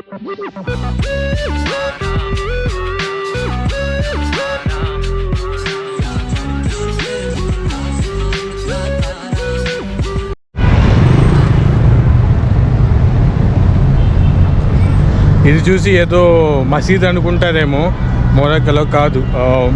ఇది చూసి ఏదో మసీద్ అనుకుంటారేమో, మొరక్కలో కాదు,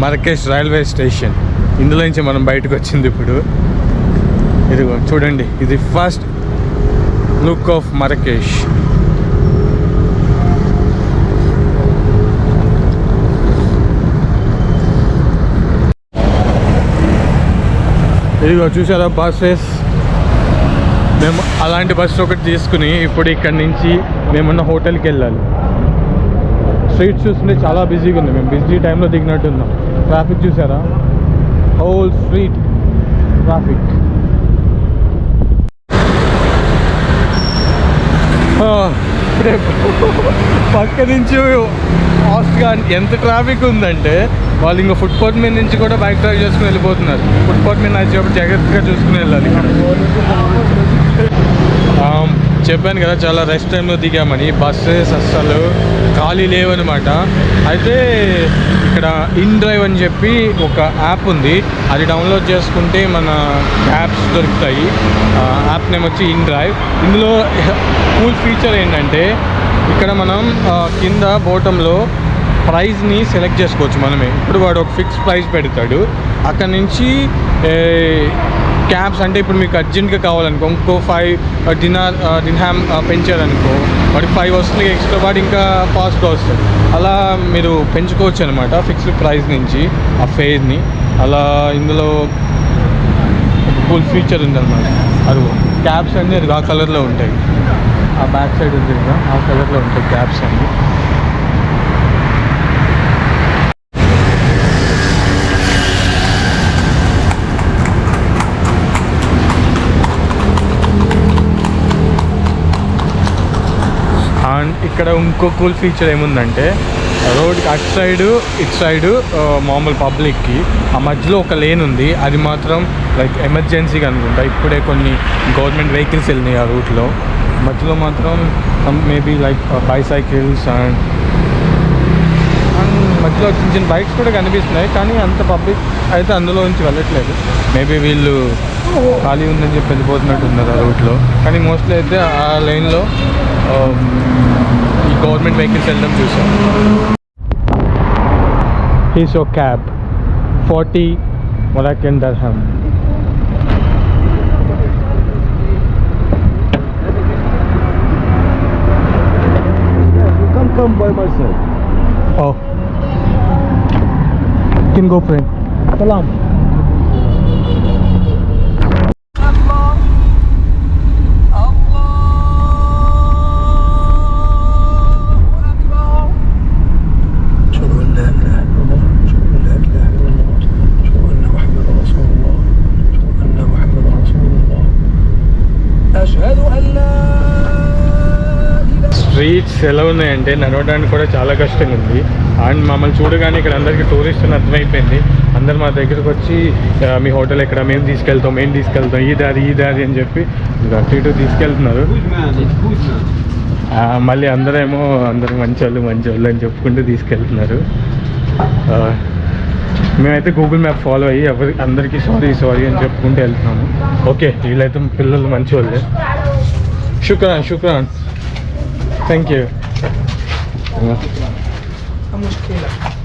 మరకేష్ రైల్వే స్టేషన్. ఇందులో నుంచి మనం బయటకు వచ్చింది ఇప్పుడు. ఇదిగో చూడండి, ఇది ఫస్ట్ లుక్ ఆఫ్ మరకేష్. ఇదిగో చూసారా బస్సెస్. మేము అలాంటి బస్సు ఒకటి తీసుకుని ఇప్పుడు ఇక్కడి నుంచి మేమున్న హోటల్కి వెళ్ళాలి. స్ట్రీట్స్ చూస్తుంటే చాలా బిజీగా ఉంది. మేము బిజీ టైంలో దిగినట్టున్నాం. ట్రాఫిక్ చూసారా, హోల్ స్ట్రీట్ ట్రాఫిక్. పక్క నుంచి ఫాస్ట్గా ఎంత ట్రాఫిక్ ఉందంటే వాళ్ళు ఇంకా ఫుట్పాత్ మీద నుంచి కూడా బైక్ డ్రైవ్ చేసుకుని వెళ్ళిపోతున్నారు. ఫుట్పాత్ మీద నచ్చేటప్పుడు జాగ్రత్తగా చూసుకుని వెళ్ళాలి. చెప్పాను కదా చాలా రెస్ట్ టైంలో దిగామని. బస్సెస్ అస్సలు ఖాళీ లేవన్నమాట. అయితే ఇక్కడ ఇన్ డ్రైవ్ అని చెప్పి ఒక యాప్ ఉంది. అది డౌన్లోడ్ చేసుకుంటే మన యాప్స్ దొరుకుతాయి. యాప్ నేమ్ వచ్చి ఇన్ డ్రైవ్. ఇందులో కూల్ ఫీచర్ ఏంటంటే ఇక్కడ మనం కింద బాటంలో ప్రైస్ని సెలెక్ట్ చేసుకోవచ్చు మనమే. ఇప్పుడు వాడు ఒక ఫిక్స్ ప్రైస్ పెడతాడు. అక్కడ నుంచి క్యాబ్స్ అంటే ఇప్పుడు మీకు అర్జెంట్గా కావాలనుకో, ఇంకో 5 దిర్హామ్ పెంచారనుకో, వాడికి 5 వస్తుంది ఎక్స్ట్రా, వాడు ఇంకా ఫాస్ట్గా వస్తుంది. అలా మీరు పెంచుకోవచ్చు అనమాట ఫిక్స్డ్ ప్రైస్ నుంచి ఆ ఫేర్ని. అలా ఇందులో ఫుల్ ఫీచర్ ఉందన్నమాట. అది క్యాబ్స్ అన్నీ అది ఆ కలర్లో ఉంటాయి. ఆ బ్యాక్ సైడ్ ఉంది కదా, ఆ కలర్లో ఉంటాయి క్యాబ్స్ అన్నీ. అండ్ ఇక్కడ ఇంకో కూల్ ఫీచర్ ఏముందంటే రోడ్కి అటు సైడు ఇటు సైడు మామూలు పబ్లిక్కి ఆ మధ్యలో ఒక లేన్ ఉంది. అది మాత్రం లైక్ ఎమర్జెన్సీగా అనుకుంటా. ఇప్పుడే కొన్ని గవర్నమెంట్ వెహికల్స్ వెళ్ళినాయి ఆ రూట్లో. మధ్యలో మాత్రం మేబీ లైక్ బైసైకిల్స్ అండ్ మధ్యలో చిన్న చిన్న బైక్స్ కూడా కనిపిస్తున్నాయి. కానీ అంత పబ్లిక్ అయితే అందులో నుంచి వెళ్ళట్లేదు. మేబీ వీళ్ళు ఖాళీ ఉందని చెప్పి వెళ్ళిపోతున్నట్టు ఉన్నారు ఆ రూట్లో. కానీ మోస్ట్లీ అయితే ఆ లైన్లో ఈ గవర్నమెంట్ వెహికల్స్ వెళ్ళడం చూసాం. He's oh cab 40 Moroccan dirham. Come by my side. Oh, you can go, friend. Salam. Streets ఎలా ఉన్నాయంటే నడవడానికి కూడా చాలా కష్టంగా ఉంది. అండ్ మమ్మల్ని చూడగానే ఇక్కడ అందరికీ టూరిస్ట్ అని అర్థమైపోయింది. అందరు మా దగ్గరకు వచ్చి మీ హోటల్ ఎక్కడ, మేము తీసుకెళ్తాం ఈ దారి అని చెప్పి అటు ఇటు తీసుకెళ్తున్నారు. మళ్ళీ అందరూ మంచి వాళ్ళు అని చెప్పుకుంటూ తీసుకెళ్తున్నారు. మేమైతే గూగుల్ మ్యాప్ ఫాలో అయ్యి అందరికీ సారీ అని చెప్పుకుంటూ వెళ్తున్నాము. ఓకే, వీళ్ళైతే పిల్లలు మంచి వాళ్ళే. శుక్రాన్ thank you.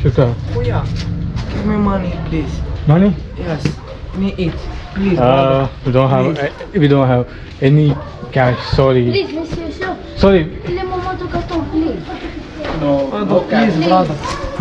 Shukran. Oh yeah. Give me money, please. Money? Yes. Me eat, please. We don't have any cash. Sorry. Please, monsieur, sir. Sorry. Le moment du carton, please. No cash, brother.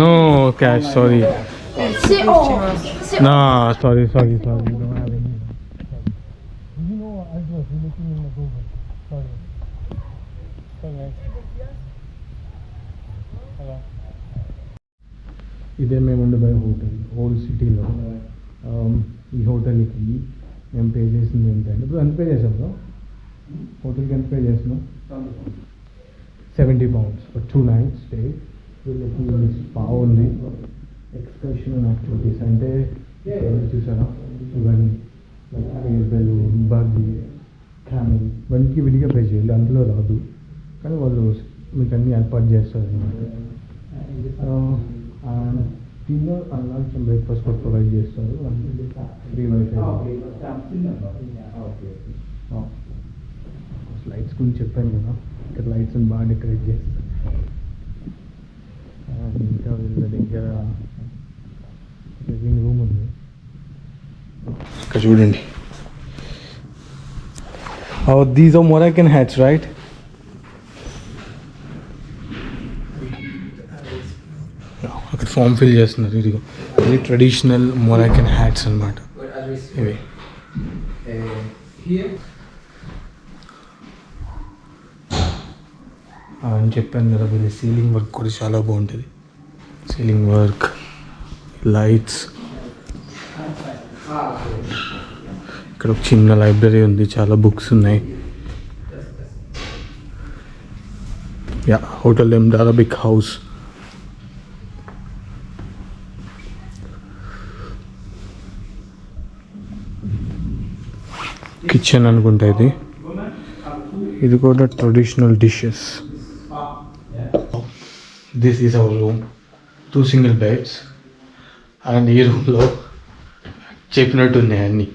No cash. Sorry. C'est all. C'est No. Sorry. We don't have any. You know address? We're looking in the Google. Sorry. ఇదే మేము ఉండే hotel old సిటీలో. ఈ హోటల్కి మేము pay చేసింది ఏంటంటే, ఇప్పుడు ఎంత పే చేసాం బ్రో? హోటల్కి ఎంత పే చేసినాం? 70 pounds ఫర్ 2 nights స్టే. వీళ్ళకి స్పా ఉంది, ఎక్స్కర్షన్ అండ్ యాక్టివిటీస్ అంటే చూసారా ఇవన్నీ బగ్గీ క్యామింగ్ ఇవన్నీ విడిగా పే చేయాలి, అందులో రాదు. కానీ వాళ్ళు మీకు అన్ని ఏర్పాటు చేస్తారు అన్నమాట. Dinner and lunch and breakfast కూడా ప్రొవైడ్ చేస్తారు. Free wifi. లైట్స్ గురించి చెప్పాను కదా, ఇక్కడ లైట్స్ని బాగా డెకరేట్ చేస్తారు. ఇంకా వీళ్ళ దగ్గర లివింగ్ రూమ్ ఉంది. ఇక్కడ చూడండి. These are Moroccan hats right? అక్కడ ఫామ్ ఫిల్ చేస్తున్నారు. ఇదిగో ఇది ట్రెడిషనల్ మొరాకన్ హ్యాట్స్ అనమాట ఇవి. అని చెప్పాను కదా, వీళ్ళ సీలింగ్ వర్క్ కూడా చాలా బాగుంటుంది. Ceiling work, lights. ఇక్కడ ఒక చిన్న లైబ్రరీ ఉంది, చాలా బుక్స్ ఉన్నాయి. Yeah, hotel Arabic house. Kitchen అనుకుంటా ఇది. ఇది కూడా traditional dishes. This is our room. 2 single beds. And ఈ రూమ్లో చెప్పినట్టు ఉన్నాయి అన్నీ.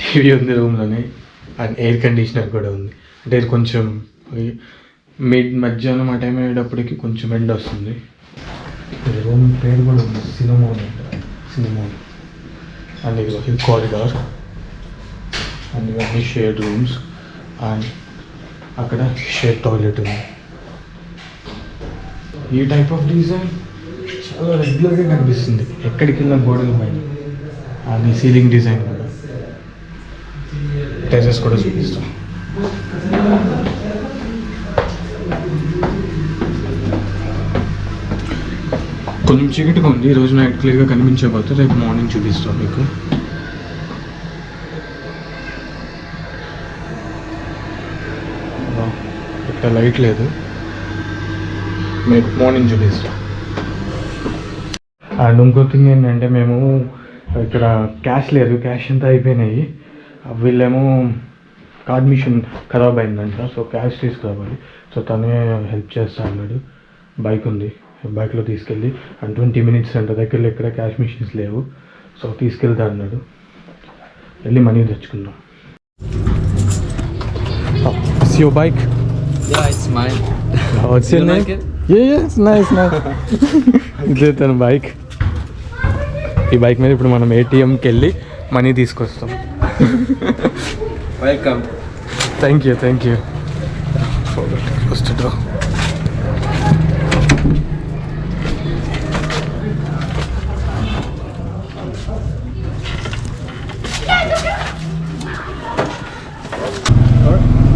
టీవీ ఉంది రూమ్లోనే, అండ్ ఎయిర్ కండిషనర్ కూడా ఉంది. అంటే ఇది కొంచెం మధ్యాహ్నం ఆ టైం అయ్యేటప్పటికి కొంచెం ఎండ వస్తుంది. రూమ్ పేరు కూడా ఉంది, సినిమోన్. అండ్ ఇది కారిడార్. అండ్ ఇవన్నీ షేర్డ్ రూమ్స్. అండ్ అక్కడ షేర్డ్ టాయిలెట్ ఉంది. ఈ టైప్ ఆఫ్ డిజైన్ చాలా రెగ్యులర్గా కనిపిస్తుంది ఎక్కడికి వెళ్ళిన గోడల పైన. అది సీలింగ్ డిజైన్ కూడా. టెర్రస్ కూడా చూపిస్తాం. కొంచెం చీకటిగా ఉంది ఈరోజు. నైట్ క్లియర్గా కనిపించకపోతే రేపు మార్నింగ్ చూపిస్తాం మీకు. ఇక్కడ లైట్ లేదు, మీకు మార్నింగ్ చూపిస్తాం. అండ్ ఇంకో థింగ్ ఏంటంటే, మేము ఇక్కడ క్యాష్ లేదు, క్యాష్ అంతా అయిపోయినాయి. వీళ్ళేమో కార్డ్ మిషన్ ఖరాబ్ అయిందంట, సో క్యాష్ తీసుకురావాలి. సో తనే హెల్ప్ చేస్తా అన్నాడు. బైక్ ఉంది, బైక్లో తీసుకెళ్ళి. అండ్ 20 minutes అంట, దగ్గరలో ఎక్కడ క్యాష్ మిషన్స్ లేవు. సో తీసుకెళ్తా అన్నాడు, వెళ్ళి మనీ తెచ్చుకుందాం. It's your bike? Yeah, it's mine. What's your You name? like it? Yeah, it's nice. ఇదే తన బైక్. ఈ బైక్ మీద ఇప్పుడు మనం ఏటీఎంకి వెళ్ళి మనీ తీసుకొస్తాం. Welcome. Thank you. First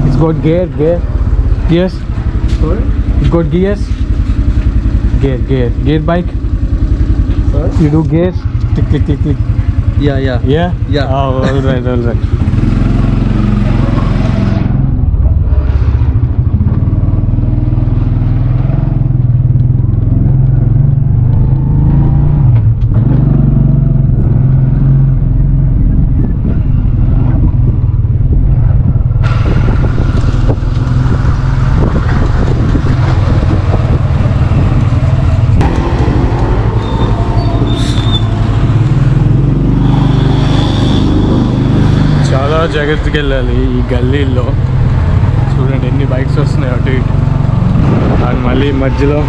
it's got gear. Yes. Sorry? It's got gears. Gear bike. Sorry? You do gears. Click. Yeah. Yeah. Oh, all right. జాగ్రత్తగా వెళ్ళాలి ఈ గల్లీల్లో. చూడండి ఎన్ని బైక్స్ వస్తున్నాయి అటు ఇటు. అండ్ మళ్ళీ మధ్యలో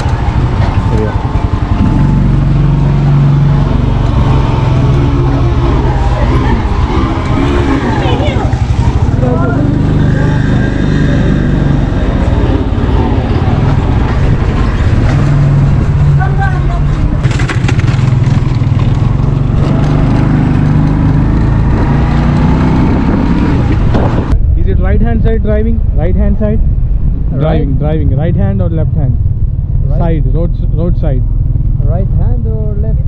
driving right hand side. Driving right hand or left hand? Right. Side, road side. Right hand or left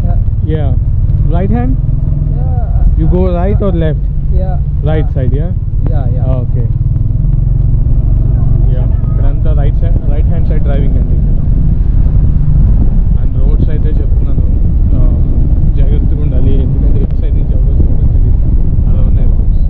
hand? Yeah. Right hand? Yeah. You go right or left? Yeah. Right side, yeah? Yeah. Okay. Yeah. ఇక్కడంతా right hand side driving అండి. And roads అయితే చెప్తున్నాను జాగ్రత్తగా ఉండాలి, ఎందుకంటే at side నుంచి ఎవరు వస్తుందో తెలియదు, అలా ఉన్నాయి రోడ్స్.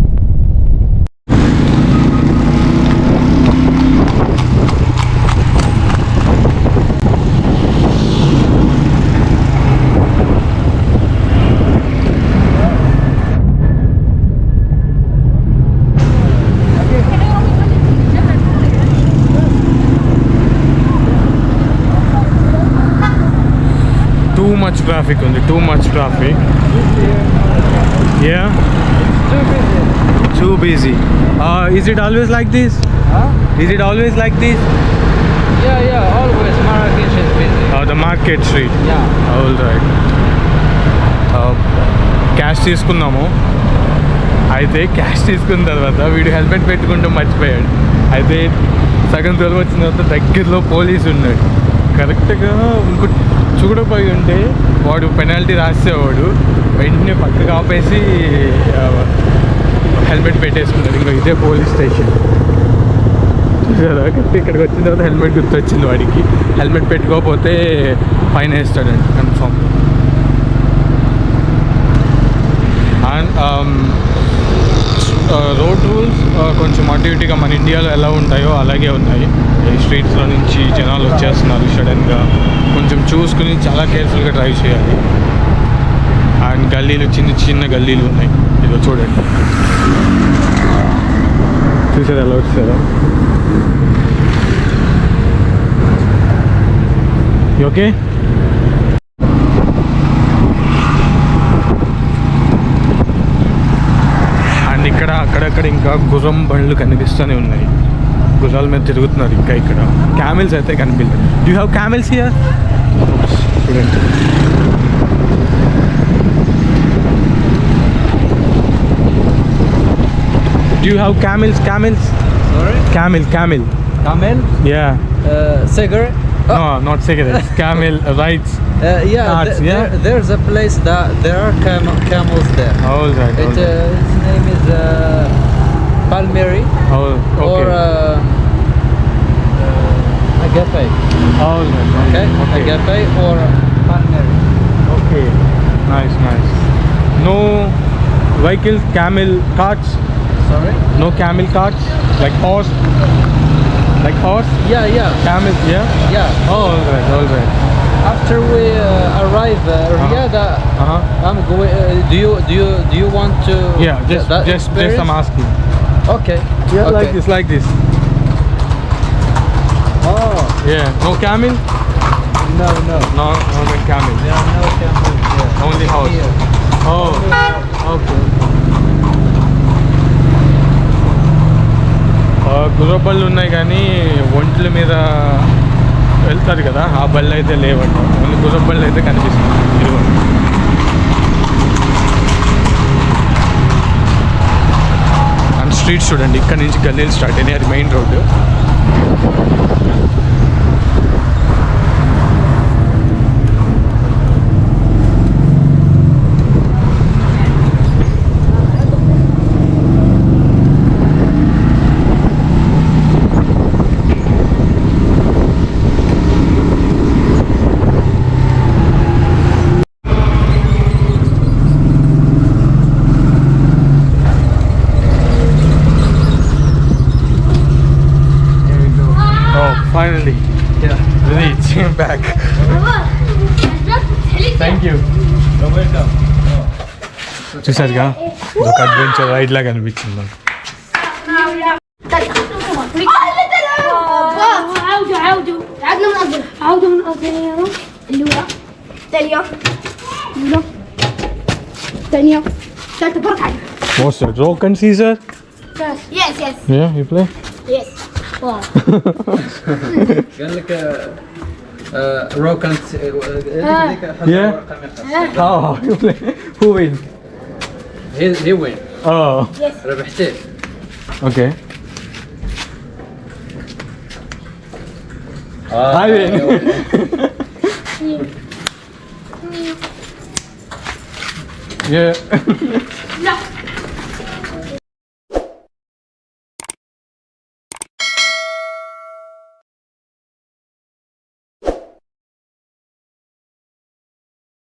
మచ్ ట్రాఫిక్ ఉంది, too much traffic. Yeah, Too busy. too busy. Is it always like this? Huh? Is it always like this? Yeah, always Marrakesh is busy. The market street. Yeah. All right. Cash తీసుకున్నాము. అయితే cash తీసుకున్న తర్వాత వీడు helmet పెట్టుకుంటూ మర్చిపోయాడు. అయితే సగం దూరం వచ్చిన తర్వాత దగ్గరలో పోలీసు ఉన్నాడు. కరెక్ట్గా ఇంకో చూడపోయి ఉంటే వాడు పెనాల్టీ రాసేవాడు. వెంటనే పక్కకు ఆపేసి హెల్మెట్ పెట్టేసుకున్నాడు. ఇంకా ఇదే పోలీస్ స్టేషన్. ఇక్కడికి వచ్చిన తర్వాత హెల్మెట్ గుర్తొచ్చింది వాడికి. హెల్మెట్ పెట్టుకోకపోతే ఫైన్ వేస్తాడండి కన్ఫామ్. అండ్ రోడ్ రూల్స్ కొంచెం అటు ఇటుగా మన ఇండియాలో ఎలా ఉంటాయో అలాగే ఉన్నాయి. ఈ స్ట్రీట్స్లో నుంచి జనాలు వచ్చేస్తున్నారు సడన్గా. కొంచెం చూసుకుని చాలా కేర్ఫుల్గా డ్రైవ్ చేయాలి. అండ్ గల్లీలు చిన్న చిన్న గల్లీలు ఉన్నాయి. ఇదో చూడండి, చూసారు ఎలా వచ్చారా? ఓకే. అండ్ ఇక్కడ అక్కడక్కడ ఇంకా గుర్రం బండ్లు కనిపిస్తూనే ఉన్నాయి. గుర్రాల మీద తిరుగుతున్నారు ఇంకా. ఇక్కడ క్యామిల్స్ అయితే కనిపించలేదు. You have camels here? చూడండి. Do you have camels? Sorry? Camel. Camel? Yeah. Cigarette? No, not cigarettes. Camel rides. Yeah, Carts, yeah? there's a place that there are camels there. All right. Its name is Palmieri Oh, okay. or Agape. All right. Okay? Agape or Palmieri. Okay. Nice. No vehicles, camel carts. Sorry? No camel carts. Like horse. Yeah. Camel. Yeah. Oh, all right. After we arrive Riyadh, I'm going. Do you want to? Yeah. Just experience? I'm asking. Okay. Yeah. Okay. Like this. Oh Yeah. No camel. no. No camel. There are no camels here. Only horse. Here. Oh. Okay. గుర్రబళ్ళు ఉన్నాయి కానీ ఒంట్ల మీద వెళ్తారు కదా, ఆ బళ్ళు అయితే లేవంట. Only గుర్రబళ్ళు అయితే కనిపిస్తుంది. ఇదిగోండి. అండ్ స్ట్రీట్స్ చూడండి, ఇక్కడ నుంచి గల్లీలు స్టార్ట్ అయినాయి. అది main road. Finally, reach back. Thank you. You're welcome. చూసారుగా, ఒక అడ్వెంచర్ రైడ్ లాగా అనిపించింది నాకు. عودوا من أرضنا الأولى الثانية الأولى الثانية ثالثة بركة. What's that? Rock and Caesar? Yes. Yeah, you play? Yes. Wow. قال لك روك Yeah. Oh, you play. Who win? he win. Oh, Yes. ربحتي. okay. I win. Yeah.